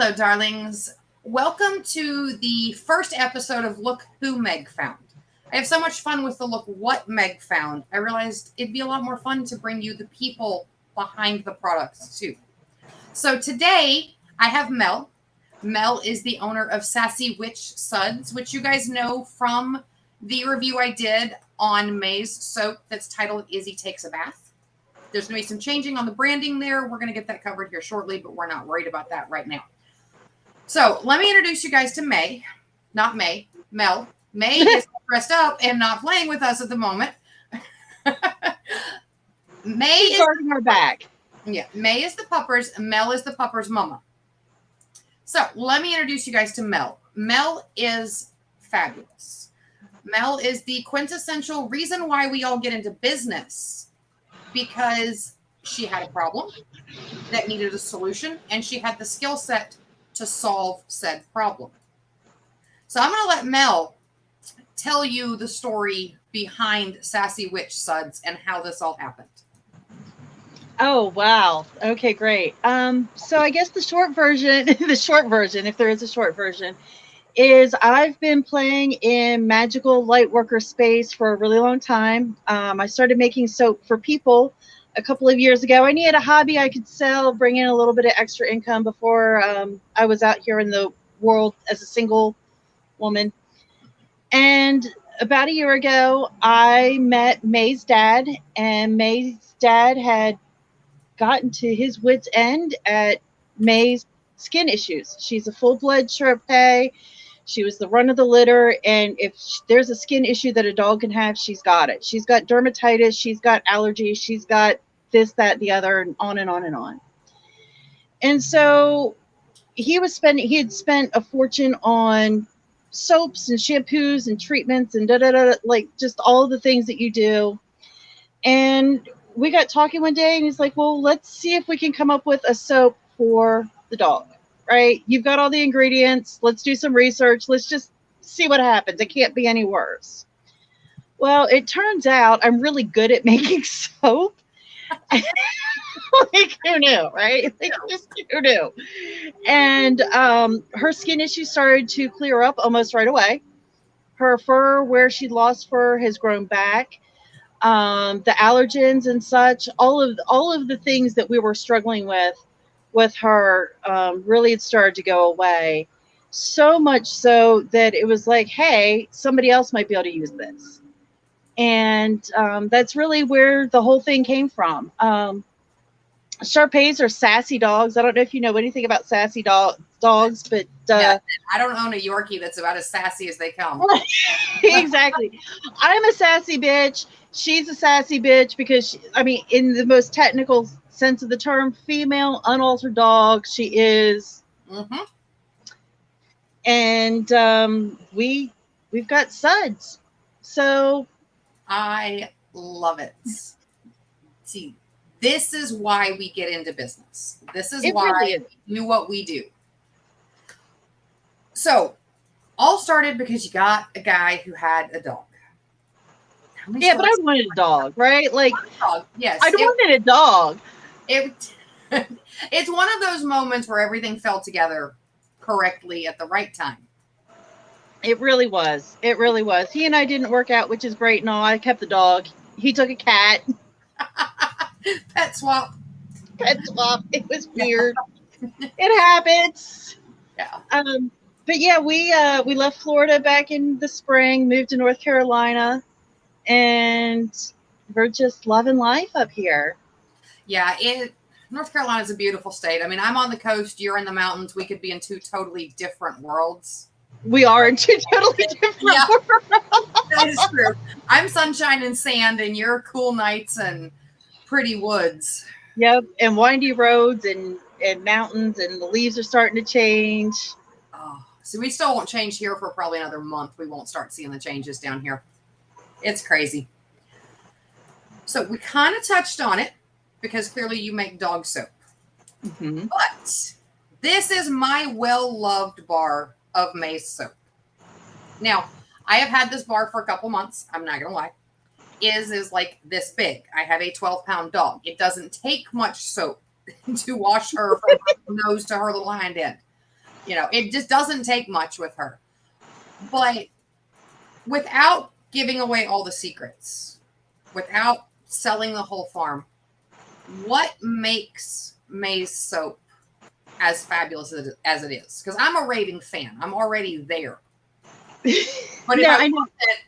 Hello, darlings. Welcome to the first episode of Look Who Meg Found. I have so much fun with the Look What Meg Found. I realized it'd be a lot more fun to bring you the people behind the products, too. So today, I have Mel. Mel is the owner of Sassy Witch Suds, which you guys know from the review I did on May's soap that's titled Izzy Takes a Bath. There's going to be some changing on the branding there. We're going to get that covered here shortly, but we're not worried about that right now. So let me introduce you guys to May. Not May, Mel. May is dressed up and not playing with us at the moment. May is guarding her back. Yeah, May is the puppers. Mel is the puppers' mama. So let me introduce you guys to Mel. Mel is fabulous. Mel is the quintessential reason why we all get into business, because she had a problem that needed a solution, and she had the skill set to solve said problem. So I'm going to let Mel tell you the story behind Sassy Witch Suds and how this all happened. Oh, wow. Okay, great. So I guess the short version, if there is a short version, is I've been playing in magical light worker space for a really long time. I started making soap for people a couple of years ago. I needed a hobby I could sell, bring in a little bit of extra income before I was out here in the world as a single woman. And about a year ago, I met May's dad, and May's dad had gotten to his wit's end at May's skin issues. She's a full-blood Sherpay. She was the run of the litter, and if there's a skin issue that a dog can have, she's got it. She's got dermatitis, she's got allergies, she's got this, that, the other, and on and on and on. And so he had spent a fortune on soaps and shampoos and treatments and like just all the things that you do. And we got talking one day, and he's like, well, let's see if we can come up with a soap for the dog. Right? You've got all the ingredients. Let's do some research. Let's just see what happens. It can't be any worse. Well, it turns out I'm really good at making soap. Like, who knew, right? Like, just who knew? And her skin issues started to clear up almost right away. Her fur, where she lost fur, has grown back. The allergens and such, all of the things that we were struggling with her really had started to go away, so much so that it was like, hey, somebody else might be able to use this. And that's really where the whole thing came from. Sharpays are sassy dogs. I don't know if you know anything about sassy dogs, but yeah, I don't own a Yorkie that's about as sassy as they come. Exactly. I'm a sassy bitch. She's a sassy bitch because in the most technical sense of the term, female unaltered dog, she is. Mm-hmm. And we've got Suds, so I love it. See, this is why we get into business. This is why we do what we do. So all started because you got a guy who had a dog. Yeah, but I wanted a dog, right? Like, dog. Yes, I wanted a dog. It's one of those moments where everything fell together correctly at the right time. It really was. It really was. He and I didn't work out, which is great. No, I kept the dog. He took a cat. Pet swap. It was weird. It happens. Yeah. But yeah, we left Florida back in the spring, moved to North Carolina, and we're just loving life up here. Yeah, North Carolina is a beautiful state. I mean, I'm on the coast, you're in the mountains. We could be in two totally different worlds. We are in two totally different worlds. That is true. I'm sunshine and sand, and you're cool nights and pretty woods. Yep, and windy roads and mountains, and the leaves are starting to change. Oh, so we still won't change here for probably another month. We won't start seeing the changes down here. It's crazy. So we kind of touched on it because clearly you make dog soap. Mm-hmm. But this is my well-loved bar of May's soap. Now, I have had this bar for a couple months. I'm not going to lie. Is like this big. I have a 12-pound dog. It doesn't take much soap to wash her from her nose to her little hind end. It just doesn't take much with her. But without giving away all the secrets, without selling the whole farm, what makes May's soap as fabulous as it is? Because I'm a raving fan. I'm already there. But if I want it,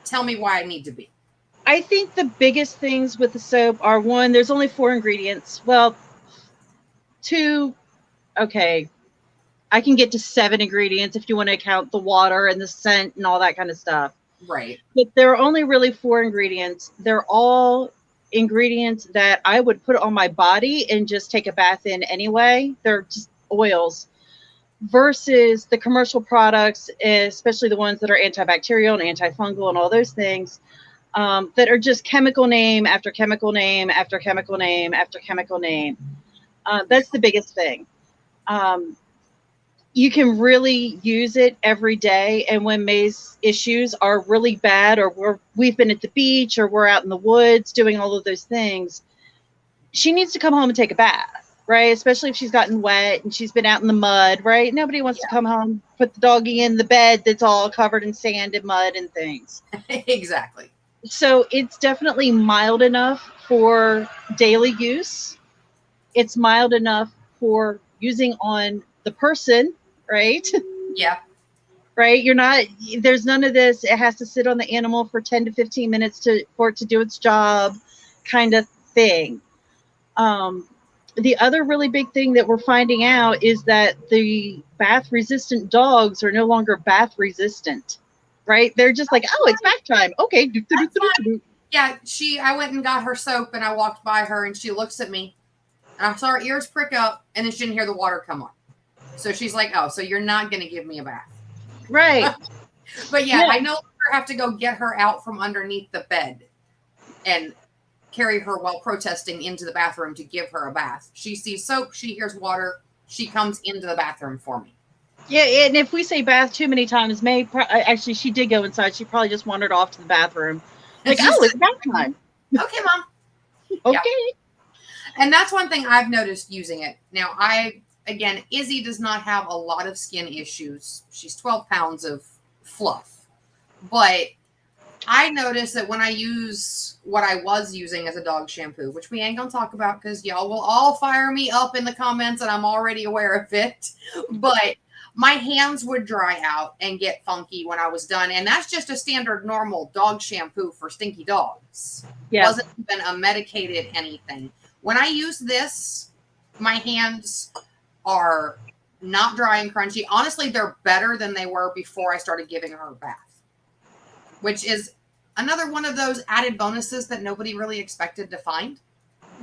tell me why I need to be. I think the biggest things with the soap are, one, there's only 4 ingredients. Well, 2, okay, I can get to 7 ingredients if you want to count the water and the scent and all that kind of stuff. Right. But there are only really 4 ingredients. They're all ingredients that I would put on my body and just take a bath in anyway. They're just oils. Versus the commercial products, especially the ones that are antibacterial and antifungal and all those things, that are just chemical name after chemical name after chemical name after chemical name. That's the biggest thing. You can really use it every day. And when May's issues are really bad, or we've been at the beach, or we're out in the woods doing all of those things, she needs to come home and take a bath. Right, especially if she's gotten wet and she's been out in the mud, right? Nobody wants to come home, put the doggy in the bed that's all covered in sand and mud and things. Exactly. So it's definitely mild enough for daily use. It's mild enough for using on the person, right? Yeah. Right? There's none of this, it has to sit on the animal for 10 to 15 minutes for it to do its job kind of thing. The other really big thing that we're finding out is that the bath-resistant dogs are no longer bath-resistant, right? They're just like, oh, it's bath time. Okay. Yeah, I went and got her soap, and I walked by her, and she looks at me, and I saw her ears prick up, and then she didn't hear the water come on. So she's like, oh, so you're not going to give me a bath. Right. But yeah, I no longer have to go get her out from underneath the bed and carry her while protesting into the bathroom to give her a bath. She sees soap, she hears water, she comes into the bathroom for me. Yeah, and if we say bath too many times, actually, she did go inside. She probably just wandered off to the bathroom. Like, oh, it's bath time. Okay, Mom. Okay. Yeah. And that's one thing I've noticed using it. Now, again, Izzy does not have a lot of skin issues. She's 12 pounds of fluff. But I noticed that when I use what I was using as a dog shampoo, which we ain't going to talk about because y'all will all fire me up in the comments and I'm already aware of it. But my hands would dry out and get funky when I was done. And that's just a standard normal dog shampoo for stinky dogs. Yeah. It wasn't even a medicated anything. When I use this, my hands are not dry and crunchy. Honestly, they're better than they were before I started giving her a bath, which is another one of those added bonuses that nobody really expected to find.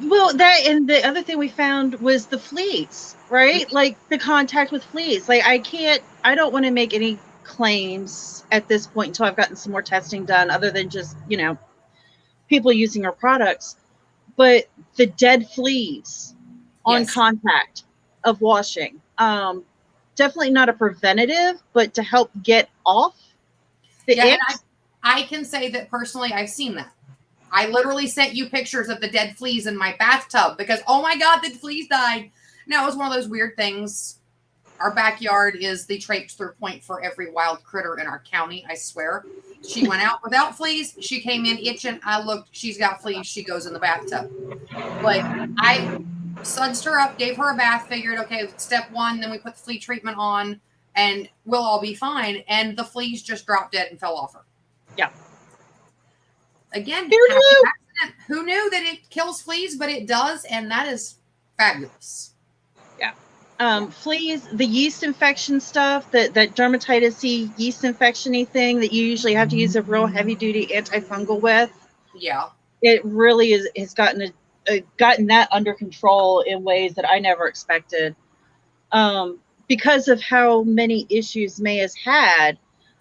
Well, and the other thing we found was the fleas, right? Mm-hmm. Like the contact with fleas. Like I don't want to make any claims at this point until I've gotten some more testing done, other than just, people using our products. But the dead fleas on contact of washing, definitely not a preventative, but to help get off the ick. And I can say that personally, I've seen that. I literally sent you pictures of the dead fleas in my bathtub because, oh my God, the fleas died. Now, it was one of those weird things. Our backyard is the traipse-through point for every wild critter in our county, I swear. She went out without fleas. She came in itching. I looked. She's got fleas. She goes in the bathtub. But I sudsed her up, gave her a bath, figured, okay, step 1, then we put the flea treatment on, and we'll all be fine. And the fleas just dropped dead and fell off her. Yeah. Again, accident. Who knew that it kills fleas, but it does, and that is fabulous. Yeah. Fleas, the yeast infection stuff, that dermatitis-y, yeast infection-y thing that you usually have to use a real heavy-duty antifungal with. Yeah. It really has gotten that under control in ways that I never expected. Because of how many issues May has had,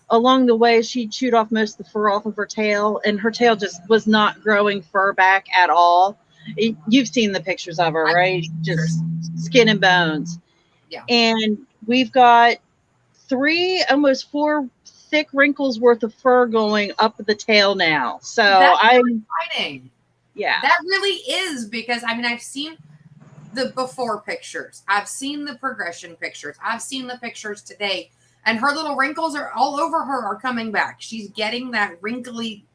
along the way, she chewed off most of the fur off of her tail, and her tail just was not growing fur back at all. You've seen the pictures of her, right? Just skin and bones. Yeah. And we've got 3, almost 4 thick wrinkles worth of fur going up the tail now. So that's exciting. Yeah. That really is, because I've seen the before pictures. I've seen the progression pictures. I've seen the pictures today. And her little wrinkles are all over her are coming back. She's getting that wrinkly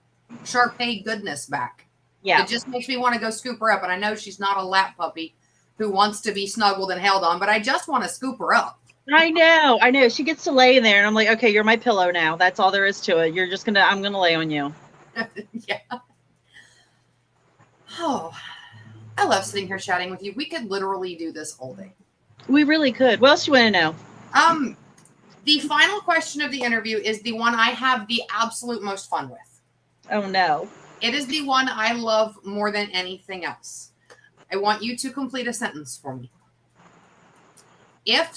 Shar-Pei goodness back. Yeah. It just makes me want to go scoop her up. And I know she's not a lap puppy who wants to be snuggled and held on, but I just want to scoop her up. I know. She gets to lay in there and I'm like, okay, you're my pillow now. That's all there is to it. I'm going to lay on you. Yeah. Oh, I love sitting here chatting with you. We could literally do this all day. We really could. What else do you want to know? The final question of the interview is the one I have the absolute most fun with. Oh, no. It is the one I love more than anything else. I want you to complete a sentence for me. If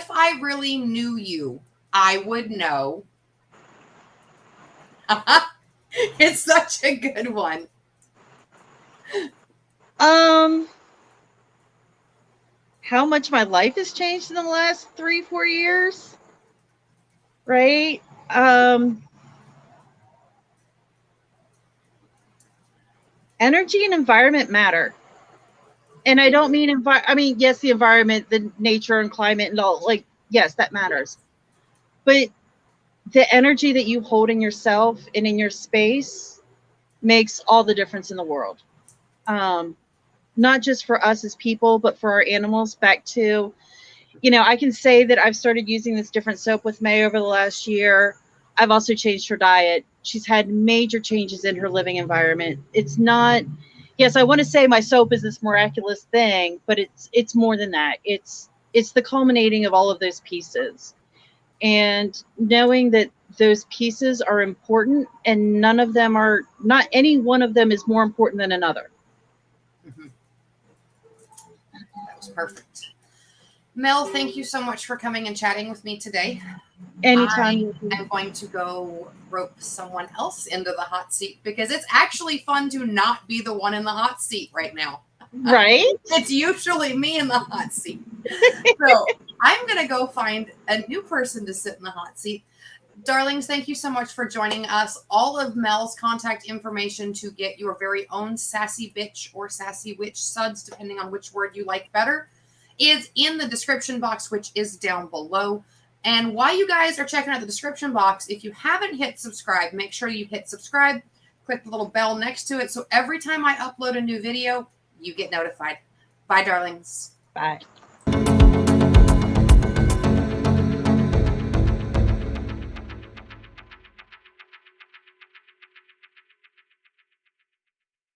I really knew you, I would know. It's such a good one. How much my life has changed in the last 3-4 years? Right? Energy and environment matter. And I don't mean yes, the environment, the nature and climate and all, like, yes, that matters. But the energy that you hold in yourself and in your space makes all the difference in the world. Not just for us as people, but for our animals. Back to, I can say that I've started using this different soap with May over the last year. I've also changed her diet. She's had major changes in her living environment. It's not, yes, I want to say my soap is this miraculous thing, but it's more than that. It's the culminating of all of those pieces. And knowing that those pieces are important and not any one of them is more important than another. Mm-hmm. That was perfect. Mel, thank you so much for coming and chatting with me today. Anytime. I'm going to go rope someone else into the hot seat because it's actually fun to not be the one in the hot seat right now. Right? It's usually me in the hot seat. So I'm going to go find a new person to sit in the hot seat. Darlings, thank you so much for joining us. All of Mel's contact information to get your very own Sassy Bitch or Sassy Witch Suds, depending on which word you like better, is in the description box, which is down below. And while you guys are checking out the description box, if you haven't hit subscribe, make sure you hit subscribe, click the little bell next to it, so every time I upload a new video, you get notified. Bye, darlings. Bye.